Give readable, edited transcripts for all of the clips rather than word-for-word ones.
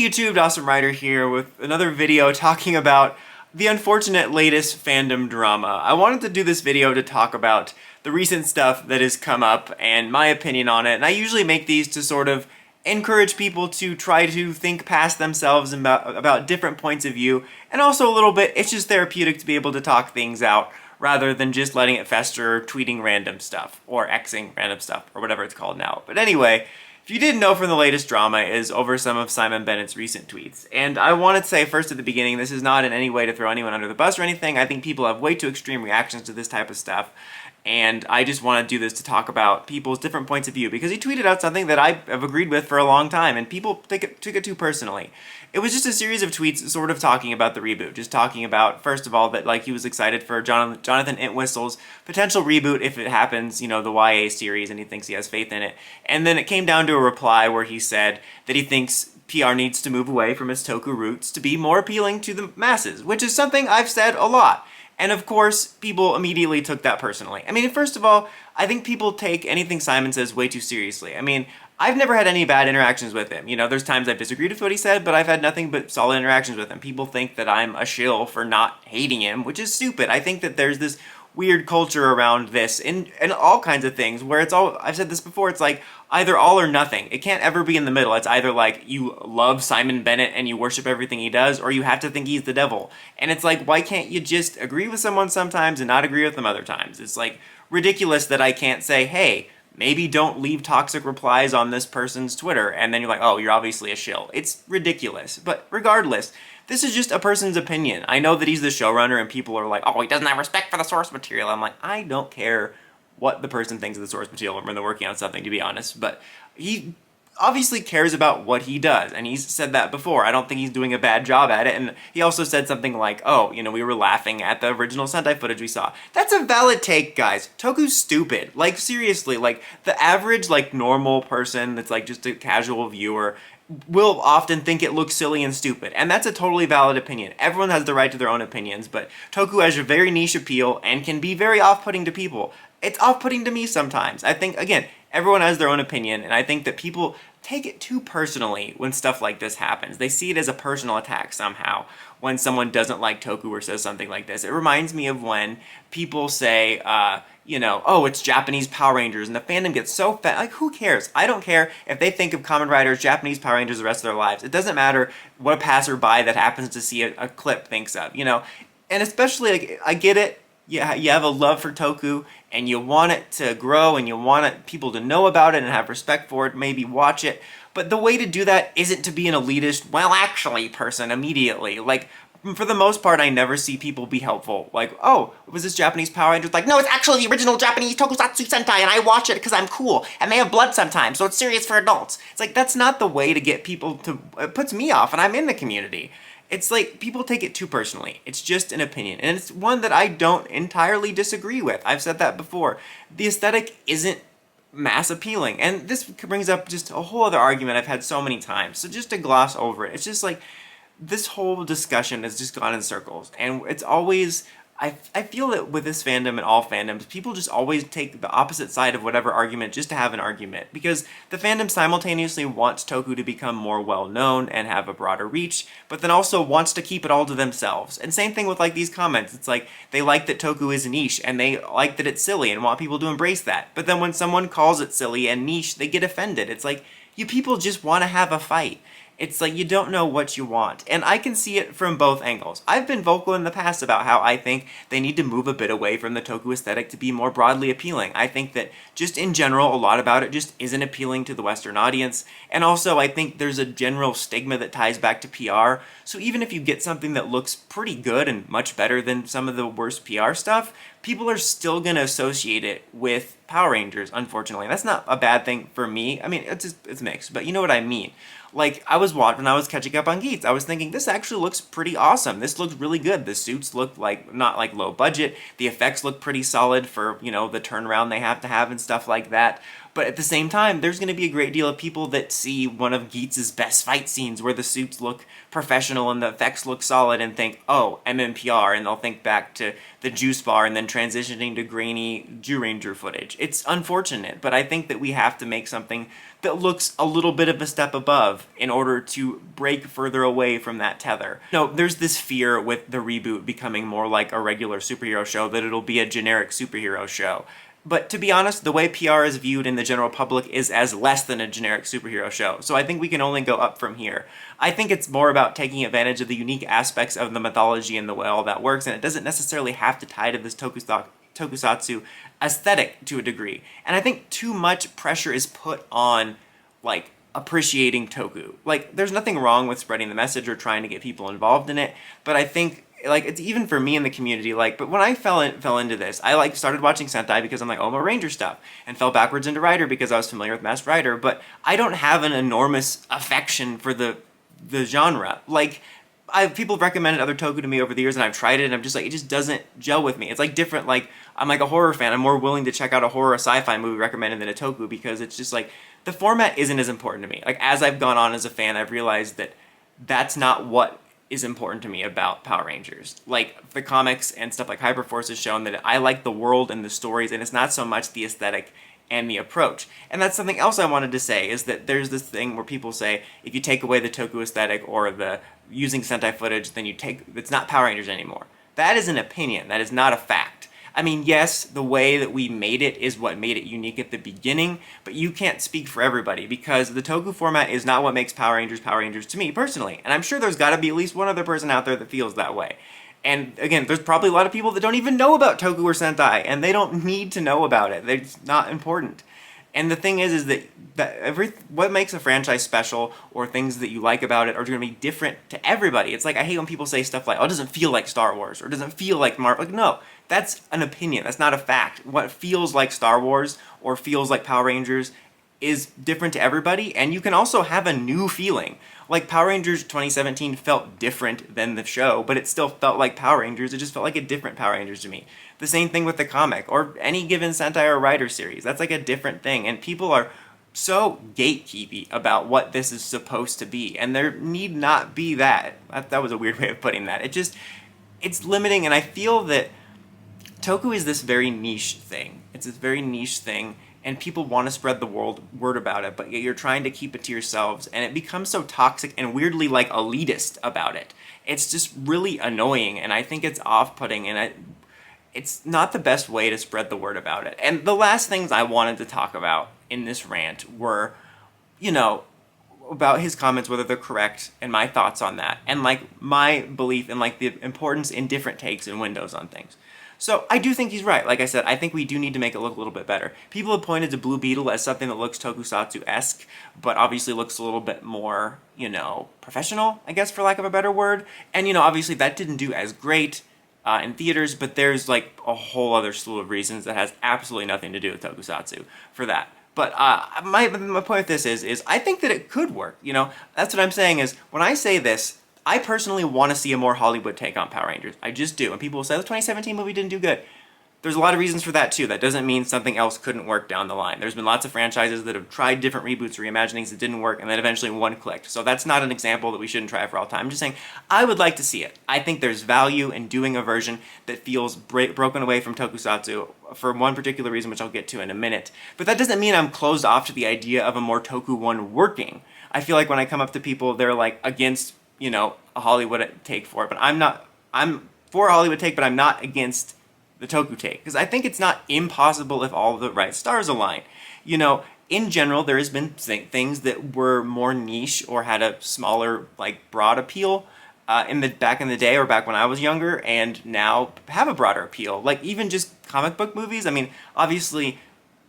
Hey YouTube, Awesome Rider here with another video talking about the unfortunate latest fandom drama. I wanted to do this video to talk about the recent stuff that has come up and my opinion on it, and I usually make these to sort of encourage people to try to think past themselves about different points of view, and also a little bit, it's just therapeutic to be able to talk things out rather than just letting it fester or tweeting random stuff, or Xing random stuff, or whatever it's called now. But anyway, if you didn't know from the latest drama is over some of Simon Bennett's recent tweets. And I want to say first at the beginning, this is not in any way to throw anyone under the bus or anything. I think people have way too extreme reactions to this type of stuff. And I just want to do this to talk about people's different points of view, because he tweeted out something that I have agreed with for a long time, and people took it too personally. It was just a series of tweets sort of talking about the reboot, just talking about, first of all, that like he was excited for Jonathan Entwistle's potential reboot if it happens, you know, the YA series, and he thinks he has faith in it. And then it came down to a reply where he said that he thinks PR needs to move away from its Toku roots to be more appealing to the masses, which is something I've said a lot. And of course, people immediately took that personally. I mean, first of all, I think people take anything Simon says way too seriously. I mean, I've never had any bad interactions with him. You know, there's times I've disagreed with what he said, but I've had nothing but solid interactions with him. People think that I'm a shill for not hating him, which is stupid. I think that there's this weird culture around this and all kinds of things where it's all, I've said this before, it's like either all or nothing. It can't ever be in the middle. It's either like you love Simon Bennett and you worship everything he does, or you have to think he's the devil. And it's like, why can't you just agree with someone sometimes and not agree with them other times? It's like ridiculous that I can't say, hey, maybe don't leave toxic replies on this person's Twitter, and then you're like, oh, you're obviously a shill. It's ridiculous. But regardless, this is just a person's opinion. I know that he's the showrunner and people are like, oh, he doesn't have respect for the source material. I'm like, I don't care what the person thinks of the source material when they're working on something, to be honest. But he obviously cares about what he does, and he's said that before. I don't think he's doing a bad job at it. And he also said something like, oh, you know, we were laughing at the original Sentai footage we saw. That's a valid take, guys. Toku's stupid. Like, seriously, like, the average, like, normal person that's, like, just a casual viewer will often think it looks silly and stupid, and that's a totally valid opinion. Everyone has the right to their own opinions, but Toku has a very niche appeal and can be very off-putting to people. It's off-putting to me sometimes. I think, again, everyone has their own opinion, and I think that people take it too personally when stuff like this happens. They see it as a personal attack somehow when someone doesn't like Toku or says something like this. It reminds me of when people say, you know, oh, it's Japanese Power Rangers, and the fandom gets so fat. Like, who cares? I don't care if they think of Kamen Rider as Japanese Power Rangers the rest of their lives. It doesn't matter what a passerby that happens to see a clip thinks of, you know? And especially, like, I get it. Yeah, you have a love for Toku, and you want it to grow, and you want people to know about it and have respect for it, maybe watch it. But the way to do that isn't to be an elitist, well, actually, person immediately. Like, for the most part, I never see people be helpful. Like, oh, was this Japanese Power Rangers? Like, no, it's actually the original Japanese tokusatsu Sentai, and I watch it because I'm cool, and they have blood sometimes, so it's serious for adults. It's like, that's not the way to get people to... It puts me off, and I'm in the community. It's like, people take it too personally. It's just an opinion, and it's one that I don't entirely disagree with. I've said that before. The aesthetic isn't mass appealing, and this brings up just a whole other argument I've had so many times, so just to gloss over it, it's just like, this whole discussion has just gone in circles, and it's always... I feel that with this fandom and all fandoms, people just always take the opposite side of whatever argument just to have an argument, because the fandom simultaneously wants Toku to become more well-known and have a broader reach, but then also wants to keep it all to themselves. And same thing with like these comments. It's like, they like that Toku is niche, and they like that it's silly and want people to embrace that. But then when someone calls it silly and niche, they get offended. It's like, you people just want to have a fight. It's like you don't know what you want, and I can see it from both angles. I've been vocal in the past about how I think they need to move a bit away from the Toku aesthetic to be more broadly appealing. I think that just in general, a lot about it just isn't appealing to the Western audience, and also I think there's a general stigma that ties back to PR, so even if you get something that looks pretty good and much better than some of the worst PR stuff, people are still going to associate it with Power Rangers, unfortunately. That's not a bad thing for me. I mean, it's mixed, but you know what I mean. Like, when I was catching up on Geeks, I was thinking, this actually looks pretty awesome. This looks really good. The suits look like, not like low budget. The effects look pretty solid for, you know, the turnaround they have to have and stuff like that. But at the same time, there's going to be a great deal of people that see one of Geetz's best fight scenes where the suits look professional and the effects look solid and think, oh, mmpr, and they'll think back to the juice bar and then transitioning to grainy Ranger footage. It's unfortunate, but I think that we have to make something that looks a little bit of a step above in order to break further away from that tether. No, there's this fear with the reboot becoming more like a regular superhero show that it'll be a generic superhero show. But to be honest, the way PR is viewed in the general public is as less than a generic superhero show, so I think we can only go up from here. I think it's more about taking advantage of the unique aspects of the mythology and the way all that works, and it doesn't necessarily have to tie to this tokusatsu aesthetic to a degree. And I think too much pressure is put on, like, appreciating Toku. Like, there's nothing wrong with spreading the message or trying to get people involved in it, but I think, like, it's even for me in the community, like, but when I fell into this, I, like, started watching Sentai because I'm like, oh, more Ranger stuff, and fell backwards into Rider because I was familiar with Masked Rider, but I don't have an enormous affection for the genre. Like, people have recommended other Toku to me over the years, and I've tried it, and I'm just like, it just doesn't gel with me. It's like different, like, I'm like a horror fan. I'm more willing to check out a horror sci-fi movie recommended than a Toku because it's just like, the format isn't as important to me. Like, as I've gone on as a fan, I've realized that that's not what is important to me about Power Rangers. Like, the comics and stuff like Hyperforce has shown that I like the world and the stories, and it's not so much the aesthetic and the approach. And that's something else I wanted to say, is that there's this thing where people say, if you take away the Toku aesthetic or the using Sentai footage, then it's not Power Rangers anymore. That is an opinion, that is not a fact. I mean, yes, the way that we made it is what made it unique at the beginning, but you can't speak for everybody, because the Toku format is not what makes Power Rangers to me, personally. And I'm sure there's gotta be at least one other person out there that feels that way. And again, there's probably a lot of people that don't even know about Toku or Sentai, and they don't need to know about it. It's not important. And the thing is that what makes a franchise special, or things that you like about it, are going to be different to everybody. It's like, I hate when people say stuff like, oh, it doesn't feel like Star Wars, or it doesn't feel like Marvel. Like, no, that's an opinion. That's not a fact. What feels like Star Wars or feels like Power Rangers is different to everybody, and you can also have a new feeling. Like, Power Rangers 2017 felt different than the show, but it still felt like Power Rangers. It just felt like a different Power Rangers to me. The same thing with the comic, or any given Sentai or Rider series. That's like a different thing, and people are so gatekeepy about what this is supposed to be, and there need not be that. That was a weird way of putting that. It's limiting, and I feel that Toku is this very niche thing. It's this very niche thing, and people want to spread the word about it, but yet you're trying to keep it to yourselves, and it becomes so toxic and weirdly, like, elitist about it. It's just really annoying, and I think it's off-putting, and it's not the best way to spread the word about it. And the last things I wanted to talk about in this rant were, about his comments, whether they're correct, and my thoughts on that, and, like, my belief in, like, the importance in different takes and windows on things. So I do think he's right. Like I said, I think we do need to make it look a little bit better. People have pointed to Blue Beetle as something that looks tokusatsu-esque, but obviously looks a little bit more, professional, I guess, for lack of a better word. And, obviously that didn't do as great in theaters, but there's, like, a whole other slew of reasons that has absolutely nothing to do with tokusatsu for that. But my point with this is I think that it could work, That's what I'm saying is, when I say this, I personally want to see a more Hollywood take on Power Rangers. I just do. And people will say, the 2017 movie didn't do good. There's a lot of reasons for that, too. That doesn't mean something else couldn't work down the line. There's been lots of franchises that have tried different reboots, reimaginings that didn't work, and then eventually one clicked. So that's not an example that we shouldn't try for all time. I'm just saying, I would like to see it. I think there's value in doing a version that feels broken away from tokusatsu for one particular reason, which I'll get to in a minute. But that doesn't mean I'm closed off to the idea of a more Toku one working. I feel like when I come up to people, they're, like, against a Hollywood take for it, but I'm for a Hollywood take, but I'm not against the Toku take, because I think it's not impossible if all the right stars align. In general, there has been things that were more niche or had a smaller, like, broad appeal back in the day, or back when I was younger, and now have a broader appeal. Like, even just comic book movies. I mean, obviously,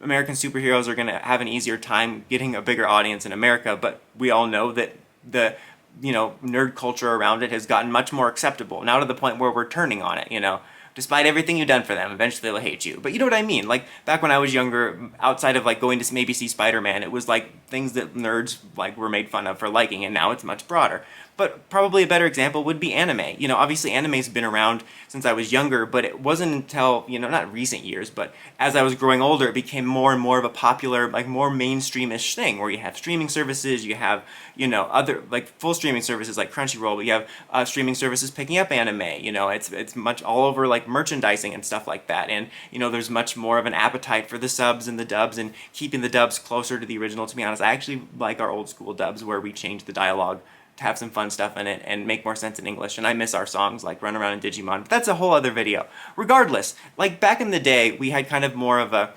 American superheroes are going to have an easier time getting a bigger audience in America, but we all know that the nerd culture around it has gotten much more acceptable, now to the point where we're turning on it, Despite everything you've done for them, eventually they'll hate you. But you know what I mean? Like, back when I was younger, outside of, like, going to maybe see Spider-Man, it was, like, things that nerds, like, were made fun of for liking, and now it's much broader. But probably a better example would be anime. You know, obviously anime's been around since I was younger, but it wasn't until, you know, not recent years, but as I was growing older, it became more and more of a popular, like more mainstreamish thing where you have streaming services, you have, you know, other like full streaming services like Crunchyroll, but you have streaming services picking up anime. You know, it's much all over like merchandising and stuff like that. And, you know, there's much more of an appetite for the subs and the dubs and keeping the dubs closer to the original. To be honest, I actually like our old school dubs where we change the dialogue to have some fun stuff in it and make more sense in English. And I miss our songs like Run Around in Digimon, but that's a whole other video. Regardless, like back in the day, we had kind of more of a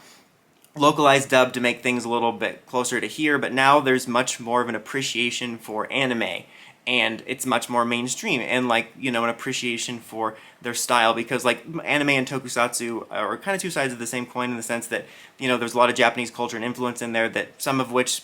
localized dub to make things a little bit closer to here, but now there's much more of an appreciation for anime, and it's much more mainstream, and like, you know, an appreciation for their style, because like anime and tokusatsu are kind of two sides of the same coin in the sense that, you know, there's a lot of Japanese culture and influence in there that some of which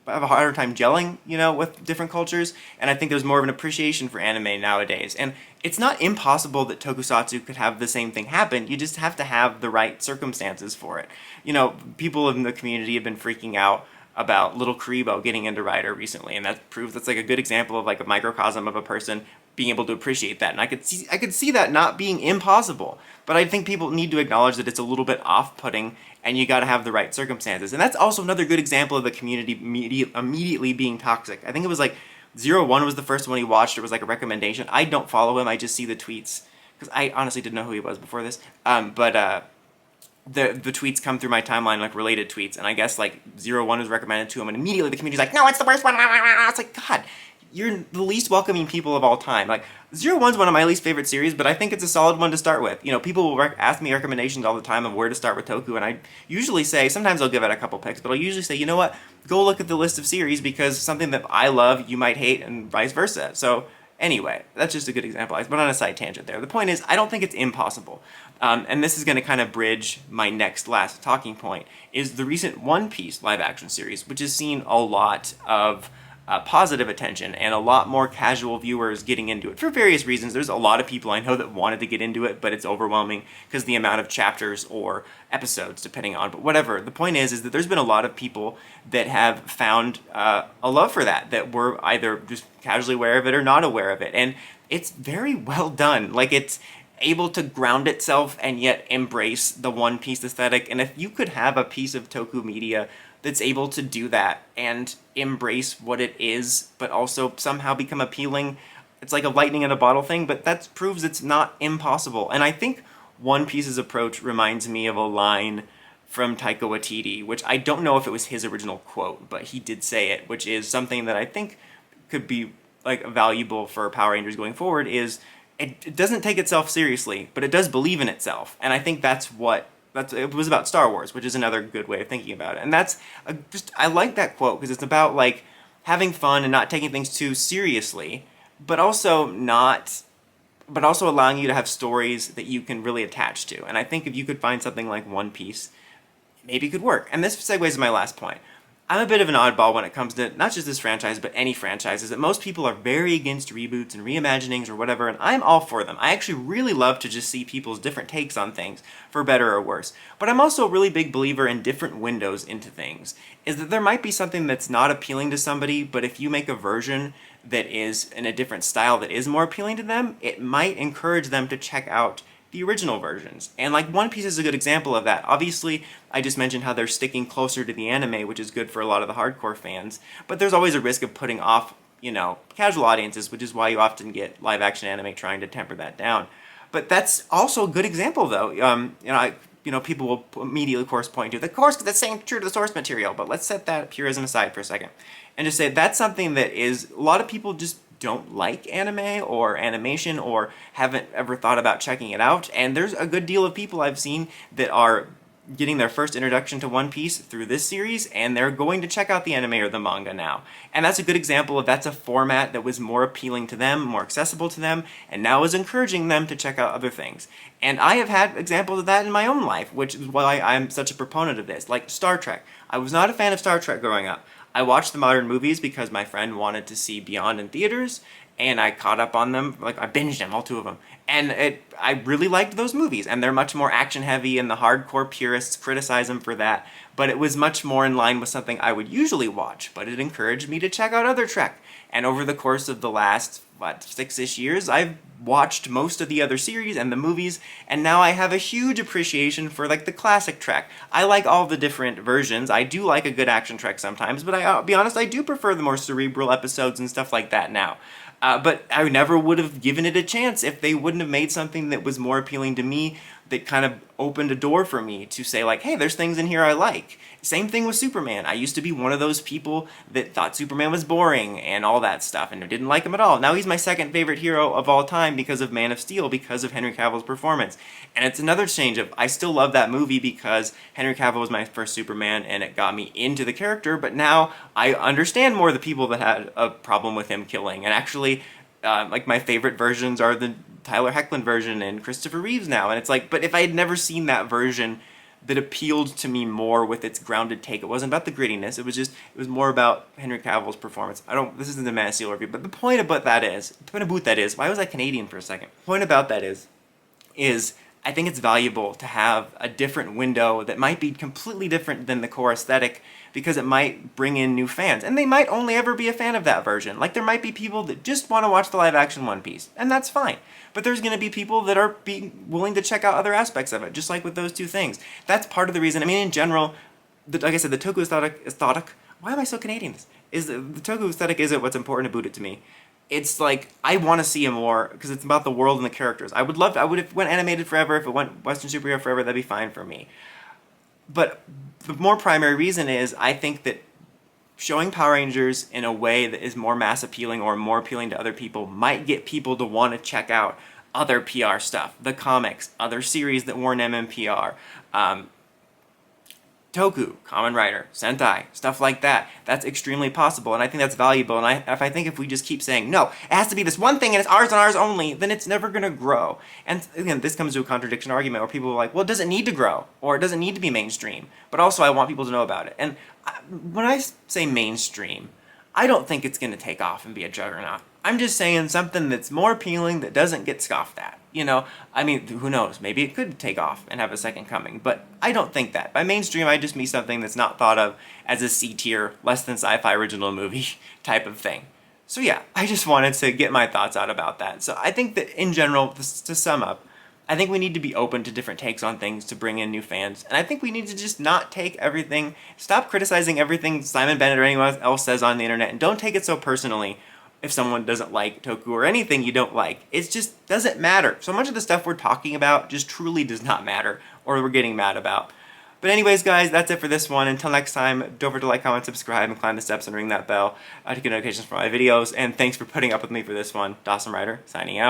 have a harder time gelling, you know, with different cultures, and I think there's more of an appreciation for anime nowadays. And it's not impossible that tokusatsu could have the same thing happen, you just have to have the right circumstances for it. You know, people in the community have been freaking out about Little Karibo getting into Rider recently, and that proves that's like a good example of like a microcosm of a person being able to appreciate that. And I could see that not being impossible, but I think people need to acknowledge that it's a little bit off-putting, and you got to have the right circumstances. And that's also another good example of the community immediately being toxic. I think it was like 01 was the first one he watched. It was like a recommendation. I don't follow him. I just see the tweets because I honestly didn't know who he was before this. But the tweets come through my timeline, like related tweets, and I guess like 01 was recommended to him, and immediately the community's like, no, it's the worst one. It's like, God, you're the least welcoming people of all time. Like, 01's one of my least favorite series, but I think it's a solid one to start with. You know, people will ask me recommendations all the time of where to start with Toku, and I usually say, sometimes I'll give it a couple picks, but I'll usually say, you know what, go look at the list of series, because something that I love, you might hate, and vice versa. So, anyway, that's just a good example. I went on a side tangent there. The point is, I don't think it's impossible. And this is going to kind of bridge my last talking point, is the recent One Piece live-action series, which has seen a lot of positive attention and a lot more casual viewers getting into it for various reasons. There's a lot of people I know that wanted to get into it, but it's overwhelming because the amount of chapters or episodes, depending on, but whatever. The point is that there's been a lot of people that have found a love for that were either just casually aware of it or not aware of it. And it's very well done. Like, it's able to ground itself and yet embrace the One Piece aesthetic. And if you could have a piece of Toku media that's able to do that and embrace what it is, but also somehow become appealing, it's like a lightning in a bottle thing, but that proves it's not impossible. And I think One Piece's approach reminds me of a line from Taika Waititi, which I don't know if it was his original quote, but he did say it, which is something that I think could be like valuable for Power Rangers going forward, is it doesn't take itself seriously, but it does believe in itself. And I think it was about Star Wars, which is another good way of thinking about it. And I like that quote because it's about like having fun and not taking things too seriously, but also allowing you to have stories that you can really attach to. And I think if you could find something like One Piece, maybe it could work. And this segues to my last point. I'm a bit of an oddball when it comes to not just this franchise, but any franchises, that most people are very against reboots and reimaginings or whatever, and I'm all for them. I actually really love to just see people's different takes on things, for better or worse. But I'm also a really big believer in different windows into things, is that there might be something that's not appealing to somebody, but if you make a version that is in a different style that is more appealing to them, it might encourage them to check out the original versions. And like One Piece is a good example of that. Obviously, I just mentioned how they're sticking closer to the anime, which is good for a lot of the hardcore fans, but there's always a risk of putting off, you know, casual audiences, which is why you often get live action anime trying to temper that down. But that's also a good example though. People will immediately, of course, point to, of course, that's saying true to the source material, but let's set that purism aside for a second and just say that's something that is, a lot of people just don't like anime or animation or haven't ever thought about checking it out, and there's a good deal of people I've seen that are getting their first introduction to One Piece through this series, and they're going to check out the anime or the manga now. And that's a good example of that's a format that was more appealing to them, more accessible to them, and now is encouraging them to check out other things. And I have had examples of that in my own life, which is why I'm such a proponent of this. Like Star Trek. I was not a fan of Star Trek growing up. I watched the modern movies because my friend wanted to see Beyond in theaters, and I caught up on them. Like, I binged them, all two of them. And I really liked those movies, and they're much more action-heavy, and the hardcore purists criticize them for that. But it was much more in line with something I would usually watch, but it encouraged me to check out other Trek. And over the course of the last, 6-ish years, I've watched most of the other series and the movies, and now I have a huge appreciation for, like, the classic Trek. I like all the different versions. I do like a good action Trek sometimes, but I'll be honest, I do prefer the more cerebral episodes and stuff like that now. But I never would have given it a chance if they wouldn't have made something that was more appealing to me, that kind of opened a door for me to say, like, hey, there's things in here I like. Same thing with Superman. I used to be one of those people that thought Superman was boring and all that stuff and didn't like him at all. Now he's my second favorite hero of all time because of Man of Steel, because of Henry Cavill's performance. And it's another change of, I still love that movie because Henry Cavill was my first Superman and it got me into the character, but now I understand more the people that had a problem with him killing. And actually, like, my favorite versions are the Tyler Hoechlin version and Christopher Reeves now. And it's like, but if I had never seen that version that appealed to me more with its grounded take, it wasn't about the grittiness, it was more about Henry Cavill's performance. This isn't the Man of Steel review, but the point about that is, why was I Canadian for a second? The point about that is I think it's valuable to have a different window that might be completely different than the core aesthetic, because it might bring in new fans, and they might only ever be a fan of that version. Like, there might be people that just want to watch the live-action One Piece, and that's fine. But there's going to be people that are willing to check out other aspects of it, just like with those two things. That's part of the reason. I mean, in general, like I said, the Toku aesthetic, why am I so Canadian? The Toku aesthetic isn't what's important about it to me. It's like, I want to see it more, because it's about the world and the characters. I would if it went animated forever, if it went Western superhero forever, that'd be fine for me. But the more primary reason is, I think that showing Power Rangers in a way that is more mass appealing or more appealing to other people might get people to want to check out other PR stuff, the comics, other series that weren't mmpr, Toku, Kamen Rider, Sentai, stuff like that. That's extremely possible, and I think that's valuable. And if we just keep saying, no, it has to be this one thing and it's ours and ours only, then it's never going to grow. And again, this comes to a contradiction argument where people are like, well, it doesn't need to grow, or it doesn't need to be mainstream, but also I want people to know about it. And when I say mainstream, I don't think it's going to take off and be a juggernaut. I'm just saying something that's more appealing, that doesn't get scoffed at. You know, I mean, who knows? Maybe it could take off and have a second coming, but I don't think that. By mainstream, I just mean something that's not thought of as a C-tier, less than sci-fi original movie type of thing. So yeah, I just wanted to get my thoughts out about that. So I think that in general, to sum up, I think we need to be open to different takes on things to bring in new fans. And I think we need to just not take everything, stop criticizing everything Simon Bennett or anyone else says on the internet, and don't take it so personally if someone doesn't like Toku or anything you don't like. It just doesn't matter. So much of the stuff we're talking about just truly does not matter, or we're getting mad about. But anyways, guys, that's it for this one. Until next time, don't forget to like, comment, subscribe, and climb the steps and ring that bell to get notifications for my videos. And thanks for putting up with me for this one. Dawson Ryder, signing out.